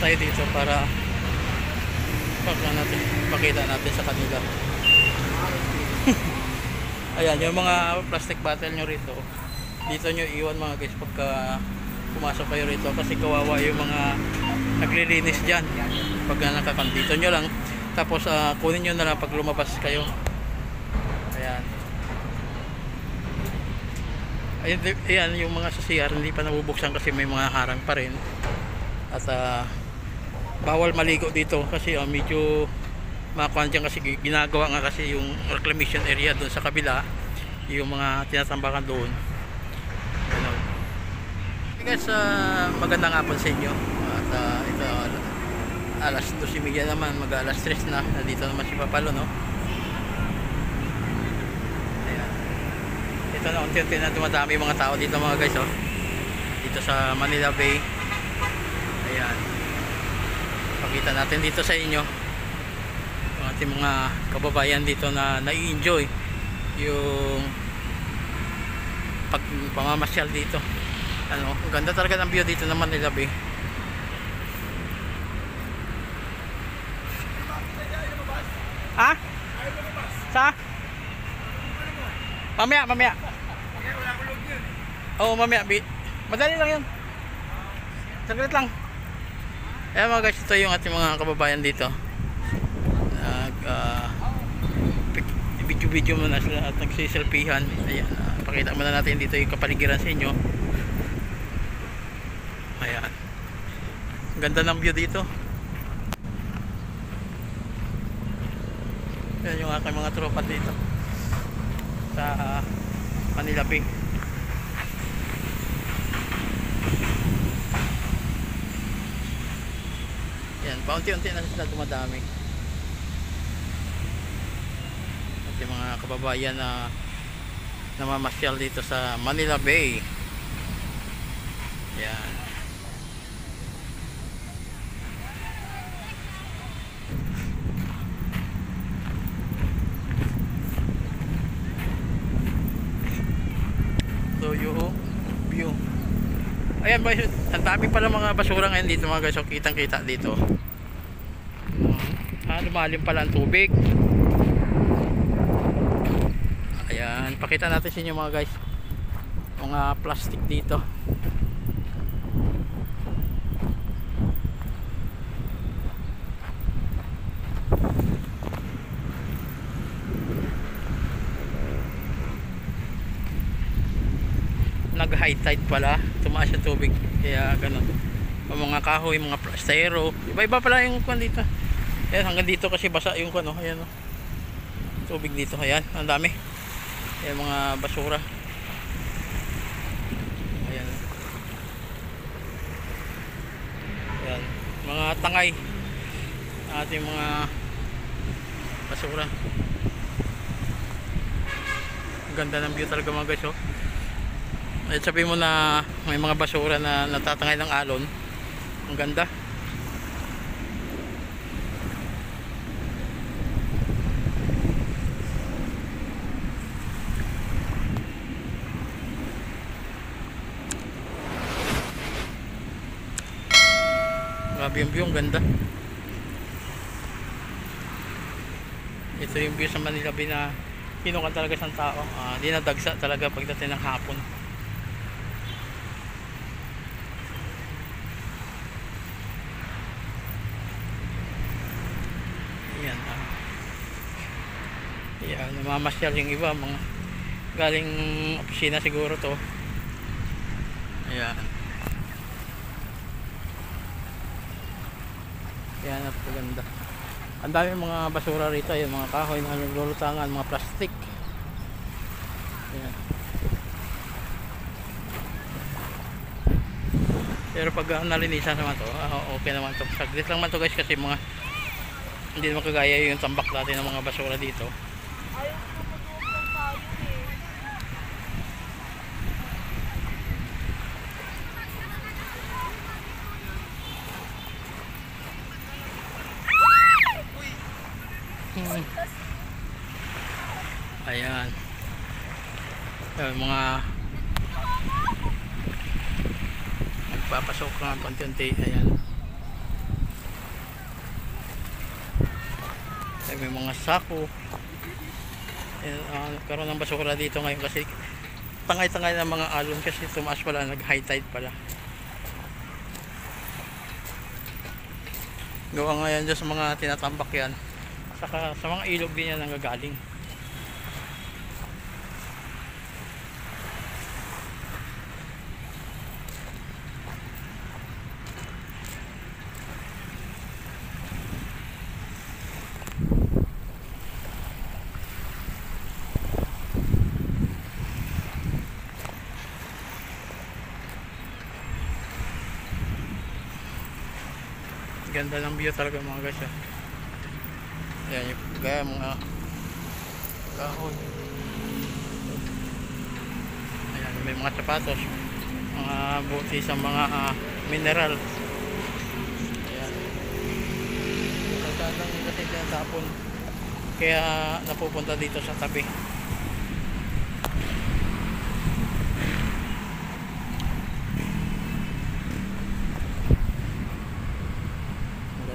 tayo dito para pakita natin sa kanila. Ayan, yung mga plastic bottle nyo rito, dito nyo iwan mga guys pagka pumasok kayo rito, kasi kawawa yung mga naglilinis dyan. Pag nakakandito nyo lang, tapos kunin nyo na lang pag lumabas kayo. Ayan. Ayan yung mga sa CR hindi pa nabubuksan kasi may mga harang pa rin. At bawal maligo dito kasi medyo makuha dyan, kasi ginagawa nga kasi yung reclamation area doon sa kabila, yung mga tinatambakan doon. Ganun. Okay guys, magandang hapon sa inyo. At ito alas 2:30 naman, mag alas 3 na. Nandito naman si Papalo, no? Ayan. Ito na, unti-unti na dumadami mga tao dito mga guys, oh. Dito sa Manila Bay. Ayan. Pakita natin dito sa inyo ang ating mga kababayan dito na nai-enjoy yung pamamasyal dito. Ano, ang ganda talaga ng view dito naman Manila Bay. Ha? Sa? Mamaya. Oo, mamaya. Madali lang yun. Saglit lang. Ayan mga guys, ito yung ating mga kababayan dito. Video muna sila at nagsiselfihan. Ayan, pakita muna natin dito yung kapaligiran sa inyo. Ayan, ganda ng view dito. Ayan yung aking mga tropa dito sa Manila Bay. Ayan, paunti-unti na sila dumadami. At yung mga kababayan na namamasyal dito sa Manila Bay. Ayan. So yung view. Ayan guys, ang dami pala mga basura ngayon dito mga guys. So kitang kita dito. Lumalim pala ang tubig. Ayan, pakita natin sa inyo mga guys mga plastic dito. Nag high tide pala, tumaas yung tubig kaya ganun. Mga kahoy, mga plastero, iba-iba pala yung kwan dito. Ayan, hanggang dito kasi basa yung kwan, ayan, tubig dito. Ayan, ang dami. Ayan, mga basura. Ayan. Ayan, mga tangay ating mga basura. Ang ganda ng view talaga mga guys, oh. At sabi mo na may mga basura na natatangay ng alon. Ang ganda. Grabe yung view, ang ganda. Ito yung view sa Manila Bay na pinukan talaga sa tao. Di nadagsa talaga pagdating ng hapon. Yan, yan, namamasyal yung iba, mga galing opisina siguro to. Ayan. Yan, napaganda. Ang dami mga basura rito, yung mga kahoy na naglulutangan, mga plastic. Ayan. Pero pag nalinisan naman to, okay naman to. Saglit lang man to guys, kasi mga hindi naman kagaya yung tambak natin ng mga basura dito. Ayaw ko na mag-uupang tayo eh. Ayan. Ayan, mga nagpapasok na konti-unti. Ayan. may mga sako. Nagkaroon ng basura dito ngayon kasi tangay-tangay ng mga alon kasi tumaas pala, nag high tide pala. Gawa nga yan dyan sa mga tinatambak yan, saka sa mga ilog din yan nanggagaling. Ganda ng view talaga mga guys. Ayan yung gaya mga kahoy. Ayan, may mga sapatos, mga buti sa mga mineral. Ayan. Nagkadang kasi tinatapon, kaya napupunta dito sa tabi.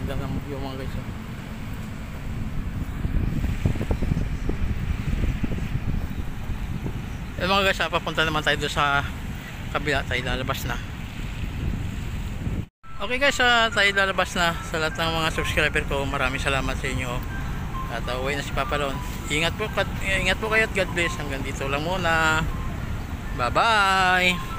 Ganda ng view mga guys. Mga guys, papunta naman tayo doon sa kabila, tayo lalabas na. Okay guys, tayo lalabas na. Sa lahat ng mga subscriber ko, maraming salamat sa inyo. At uwi na si Papa Ron. Ingat po kayo at God bless. Hanggang dito lang muna. Bye bye.